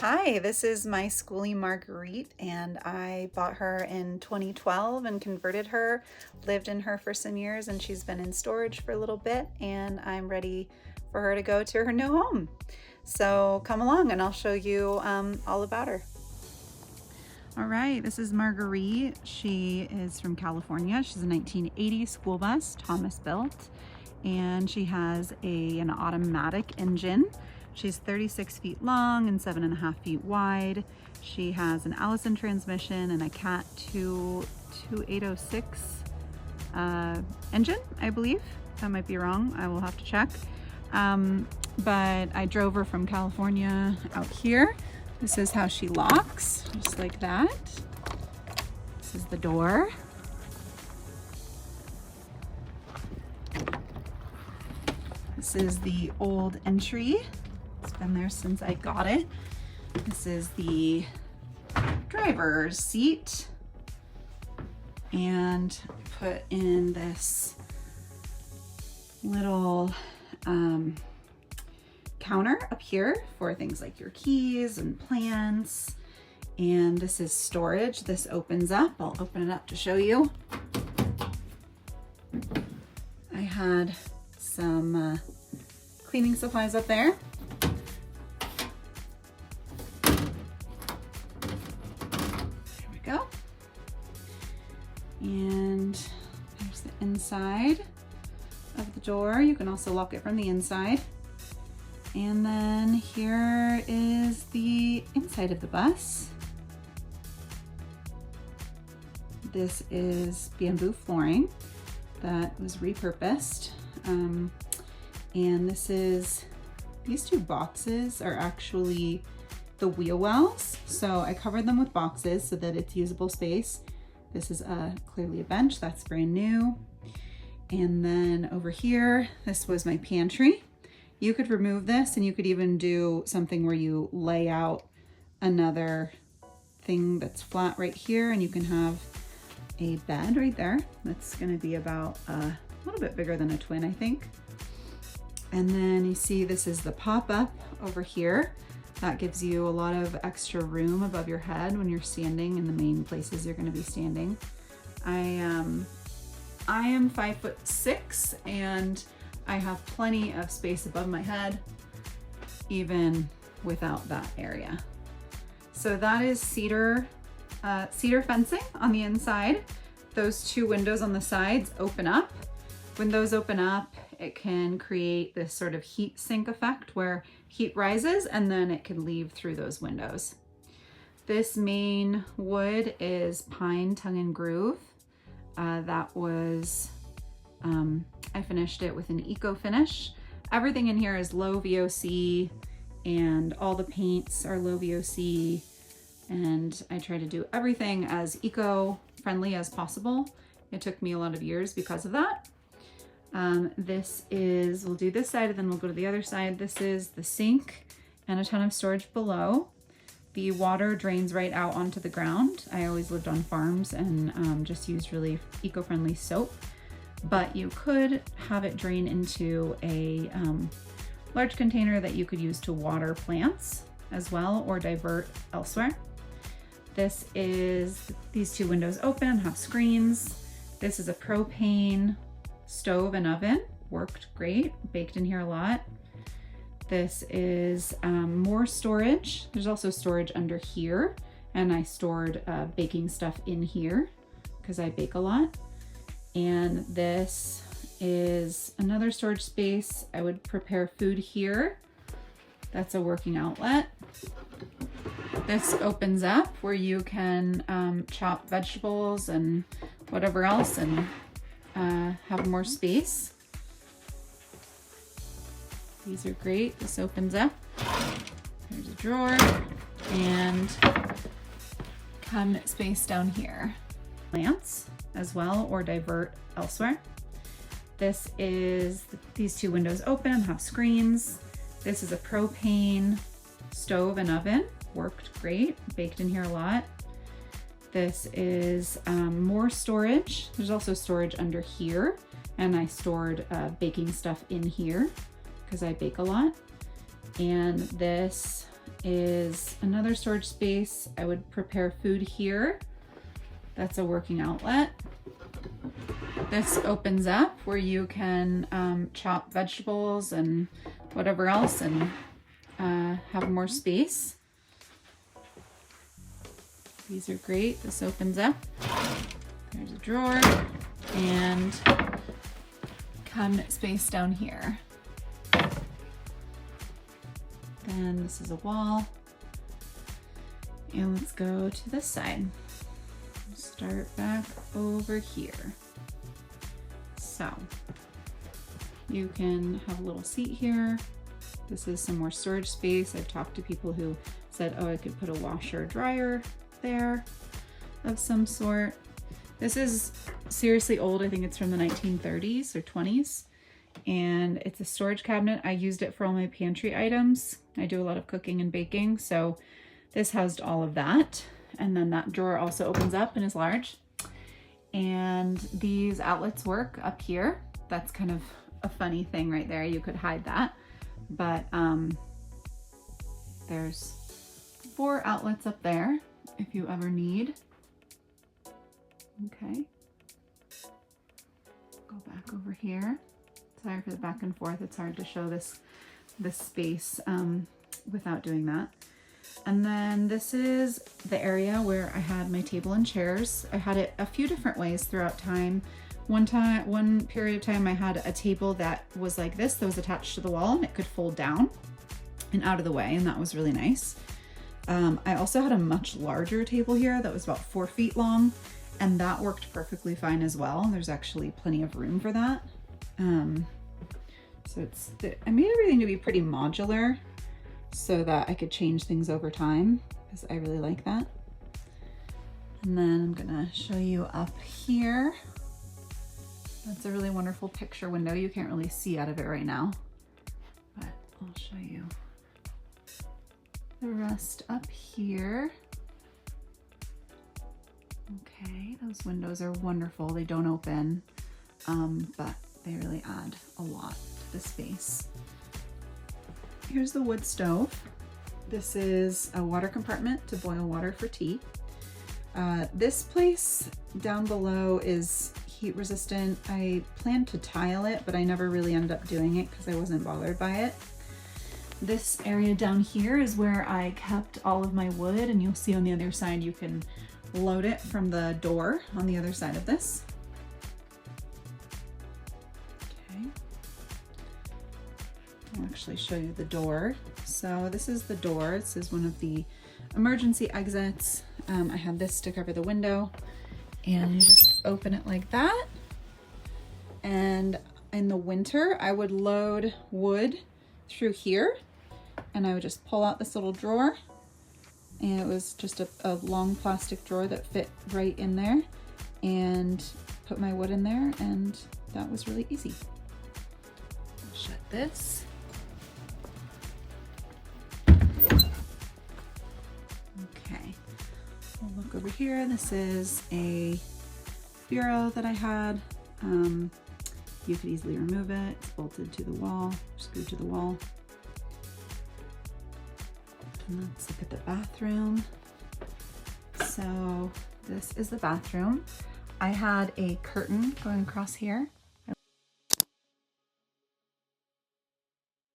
Hi, this is my Skoolie Marguerite, and I bought her in 2012 and converted her, lived in her for some years, and she's been in storage for a little bit, and I'm ready for her to go to her new home. So come along and I'll show you all about her. All right, this is Marguerite. She is from California. She's a 1980 school bus, Thomas built, and she has an automatic engine. She's 36 feet long and 7.5 feet wide. She has an Allison transmission and a Cat 2806 engine, I believe. That might be wrong. I will have to check. But I drove her from California out here. This is how she locks, just like that. This is the door. This is the old entry. It's been there since I got it. This is the driver's seat, and put in this little counter up here for things like your keys and plants. And this is storage. This opens up. I'll open it up to show you. I had some cleaning supplies up there. Go. And there's the inside of the door. You can also lock it from the inside. And then here is the inside of the bus. This is bamboo flooring that was repurposed. And these two boxes are actually the wheel wells. So I covered them with boxes so that it's usable space. This is clearly a bench, that's brand new. And then over here, this was my pantry. You could remove this, and you could even do something where you lay out another thing that's flat right here, and you can have a bed right there. That's gonna be about a little bit bigger than a twin, I think. And then you see this is the pop-up over here. That gives you a lot of extra room above your head when you're standing in the main places you're gonna be standing. I am 5'6", and I have plenty of space above my head, even without that area. So that is cedar fencing on the inside. Those two windows on the sides open up. When those open up, it can create this sort of heat sink effect where heat rises and then it can leave through those windows. This main wood is pine tongue and groove. That was, I finished it with an eco finish. Everything in here is low VOC, and all the paints are low VOC, and I try to do everything as eco-friendly as possible. It took me a lot of years because of that. We'll do this side and then we'll go to the other side. This is the sink and a ton of storage below. The water drains right out onto the ground. I always lived on farms and just used really eco-friendly soap, but you could have it drain into a large container that you could use to water plants as well, or divert elsewhere. These two windows open, have screens. This is a propane stove and oven, worked great, baked in here a lot. This is more storage. There's also storage under here, and I stored baking stuff in here because I bake a lot. And this is another storage space. I would prepare food here. That's a working outlet. This opens up where you can chop vegetables and whatever else and have more space. These are great. This opens up. There's a drawer and cabinet space down here. Plants as well, or divert elsewhere. These two windows open, have screens. This is a propane stove and oven, worked great, baked in here a lot. This is more storage. There's also storage under here, and I stored baking stuff in here because I bake a lot. And this is another storage space. I would prepare food here. That's a working outlet. This opens up where you can chop vegetables and whatever else and have more space. These are great. This opens up. There's a drawer and cabinet space down here. Then this is a wall. And let's go to this side. Start back over here. So you can have a little seat here. This is some more storage space. I've talked to people who said, oh, I could put a washer or dryer there of some sort. This is seriously old. I think it's from the 1930s or 20s. And it's a storage cabinet. I used it for all my pantry items. I do a lot of cooking and baking, so this housed all of that. And then that drawer also opens up and is large. And these outlets work up here. That's kind of a funny thing right there. You could hide that. But there's 4 outlets up there if you ever need. Okay. Go back over here. Sorry for the back and forth. It's hard to show this space without doing that. And then this is the area where I had my table and chairs. I had it a few different ways throughout time. One period of time I had a table that was like this, that was attached to the wall and it could fold down and out of the way, and that was really nice. I also had a much larger table here that was about 4 feet long, and that worked perfectly fine as well. There's actually plenty of room for that. So I made everything to be pretty modular so that I could change things over time, because I really like that. And then I'm gonna show you up here. That's a really wonderful picture window. You can't really see out of it right now, but I'll show you the rest up here. Okay, those windows are wonderful. They don't open, but they really add a lot to the space. Here's the wood stove. This is a water compartment to boil water for tea. This place down below is heat resistant. I planned to tile it, but I never really ended up doing it because I wasn't bothered by it. This area down here is where I kept all of my wood, and you'll see on the other side you can load it from the door on the other side of this. Okay. I'll actually show you the door. So this is the door. This is one of the emergency exits. I have this to cover the window, and you just open it like that. And in the winter, I would load wood through here, and I would just pull out this little drawer, and it was just a long plastic drawer that fit right in there, and put my wood in there, and that was really easy. I'll shut this. Okay, we'll look over here. This is a bureau that I had. You could easily remove it. It's bolted to the wall, screwed to the wall. And let's look at the bathroom. So this is the bathroom. I had a curtain going across here